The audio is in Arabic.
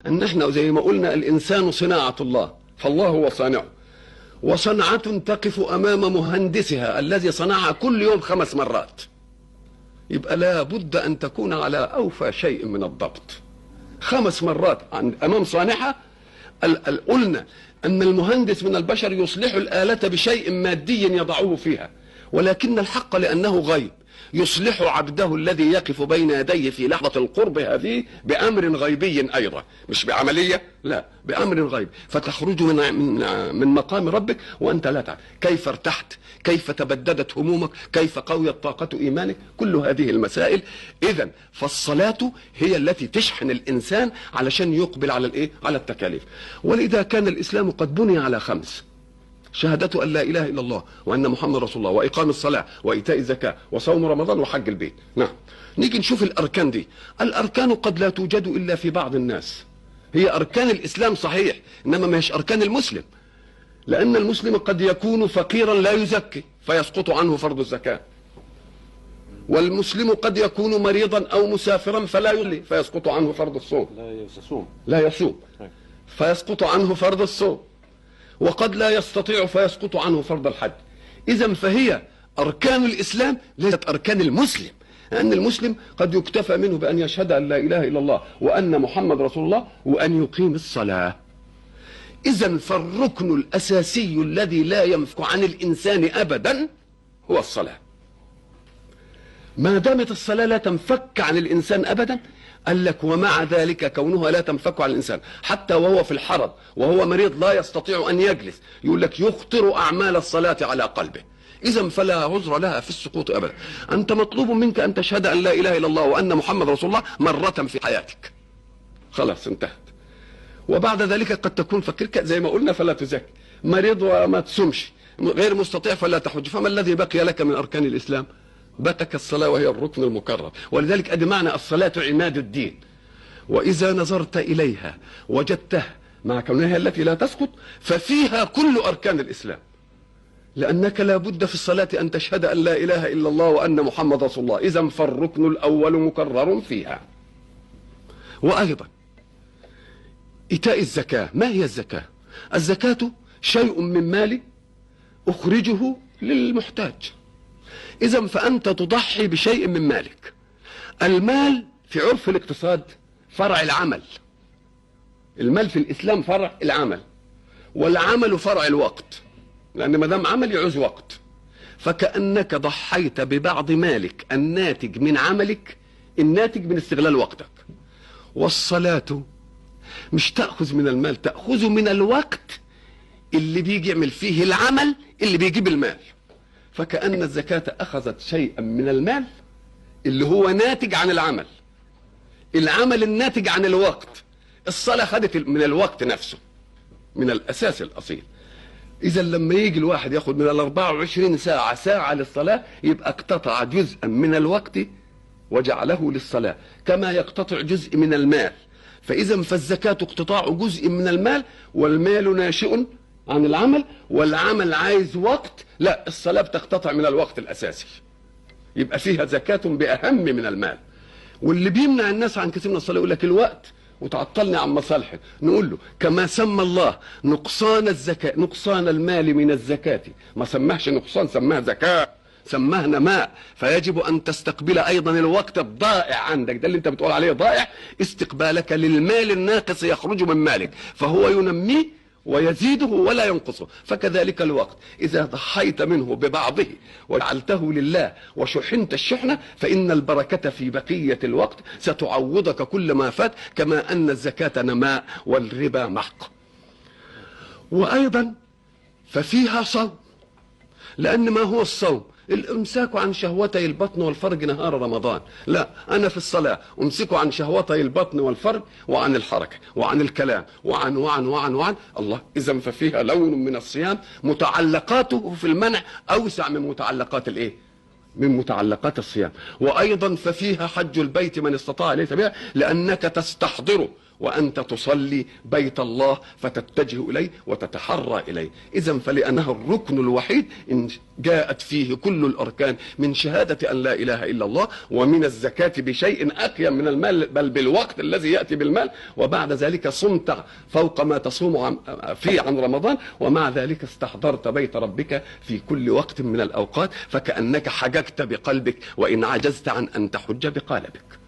ان احنا زي ما قلنا الانسان صناعة الله، فالله هو صانعه، وصنعة تقف امام مهندسها الذي صنعها كل يوم 5 مرات. يبقى لا بد ان تكون على اوفى شيء من الضبط. 5 مرات امام صانعها. قلنا ان المهندس من البشر يصلح الآلة بشيء مادي يضعه فيها، ولكن الحق لانه غيب يصلح عبده الذي يقف بين يديه في لحظة القرب هذه بأمر غيبي أيضا، مش بعملية، لا، بأمر غيبي، فتخرج من مقام ربك وأنت لا تعلم كيف ارتحت، كيف تبددت همومك، كيف قويت طاقة إيمانك، كل هذه المسائل. إذن فالصلاة هي التي تشحن الإنسان علشان يقبل على الإيه؟ على التكاليف. ولذا كان الإسلام قد بني على 5: شهادة أن لا إله إلا الله وأن محمد رسول الله، وإقام الصلاة، وإيتاء الزكاة، وصوم رمضان، وحج البيت. نعم. نيجي نشوف الأركان دي. الأركان قد لا توجد إلا في بعض الناس. هي أركان الإسلام صحيح، إنما ما هيش أركان المسلم، لأن المسلم قد يكون فقيرا لا يزكي فيسقط عنه فرض الزكاة، والمسلم قد يكون مريضا أو مسافرا فلا يصلي فيسقط عنه فرض الصوم، لا يصوم فيسقط عنه فرض الصوم، وقد لا يستطيع فيسقط عنه فرض الحج. إذن فهي أركان الإسلام ليست أركان المسلم، لأن المسلم قد يكتفى منه بأن يشهد أن لا إله إلا الله وأن محمد رسول الله وأن يقيم الصلاة. إذن فالركن الأساسي الذي لا ينفك عن الإنسان أبدا هو الصلاة. ما دامت الصلاة لا تنفك عن الإنسان أبدا، قال لك ومع ذلك كونها لا تنفك عن الإنسان حتى وهو في الحرب وهو مريض لا يستطيع أن يجلس، يقول لك يخطر أعمال الصلاة على قلبه. إذن فلا عذر لها في السقوط أبدا. أنت مطلوب منك أن تشهد أن لا إله إلا الله وأن محمد رسول الله مرة في حياتك، خلاص انتهت. وبعد ذلك قد تكون فقير زي ما قلنا فلا تزكي، مريض وما تصومش، غير مستطيع فلا تحج. فما الذي بقي لك من أركان الإسلام؟ بتك الصلاة وهي الركن المكرر. ولذلك أدي معنى الصلاة عماد الدين. وإذا نظرت إليها وجدتها مع كونها التي لا تسقط ففيها كل أركان الإسلام، لأنك لا بد في الصلاة أن تشهد أن لا إله إلا الله وأن محمد رسول الله. إذن فالركن الأول مكرر فيها. وأيضا إيتاء الزكاة. ما هي الزكاة؟ الزكاة شيء من مالي أخرجه للمحتاج. إذن فأنت تضحي بشيء من مالك. المال في عرف الاقتصاد فرع العمل. المال في الإسلام فرع العمل، والعمل فرع الوقت، لأن ما دام عمل يعوز وقت. فكأنك ضحيت ببعض مالك الناتج من عملك، الناتج من استغلال وقتك. والصلاة مش تأخذ من المال، تأخذ من الوقت اللي بيجي يعمل فيه العمل اللي بيجيب المال. فكأن الزكاة أخذت شيئا من المال اللي هو ناتج عن العمل، العمل الناتج عن الوقت. الصلاة خدت من الوقت نفسه، من الأساس الأصيل. إذا لما يجي الواحد ياخد من 24 ساعة ساعة للصلاة، يبقى اقتطع جزءا من الوقت وجعله للصلاة، كما يقتطع جزء من المال. فإذا فالزكاة اقتطاع جزء من المال، والمال ناشئ عن العمل، والعمل عايز وقت. لا، الصلاة بتقتطع من الوقت الأساسي، يبقى فيها زكاة بأهم من المال. واللي بيمنع الناس عن كثير من الصلاة يقول لك الوقت وتعطلني عن مصالحي. نقول له كما سمى الله نقصان الزكاة، نقصان المال من الزكاة، ما سماهش نقصان، سماها زكاة، سماها نماء. فيجب أن تستقبل أيضا الوقت الضائع عندك، ده اللي انت بتقول عليه ضائع، استقبالك للمال الناقص يخرج من مالك، فهو ينميه ويزيده ولا ينقصه. فكذلك الوقت إذا ضحيت منه ببعضه وجعلته لله وشحنت الشحنة، فإن البركة في بقية الوقت ستعوضك كل ما فات، كما أن الزكاة نماء والربا محق. وأيضا ففيها صوم، لأن ما هو الصوم؟ الامساك عن شهوتي البطن والفرج نهار رمضان. لا، انا في الصلاه امسك عن شهوتي البطن والفرج وعن الحركه وعن الكلام وعن وعن وعن وعن الله. اذا ففيها لون من الصيام متعلقاته في المنع اوسع من متعلقات الايه؟ من متعلقات الصيام. وايضا ففيها حج البيت من استطاع اليه سبيلا، لانك تستحضر وأنت تصلي بيت الله فتتجه إليه وتتحرى إليه. إذن فلأنه الركن الوحيد إن جاءت فيه كل الأركان من شهادة أن لا إله إلا الله ومن الزكاة بشيء أقيم من المال بل بالوقت الذي يأتي بالمال، وبعد ذلك صمت فوق ما تصوم فيه عن رمضان، ومع ذلك استحضرت بيت ربك في كل وقت من الأوقات، فكأنك حججت بقلبك وإن عجزت عن أن تحج بقالبك.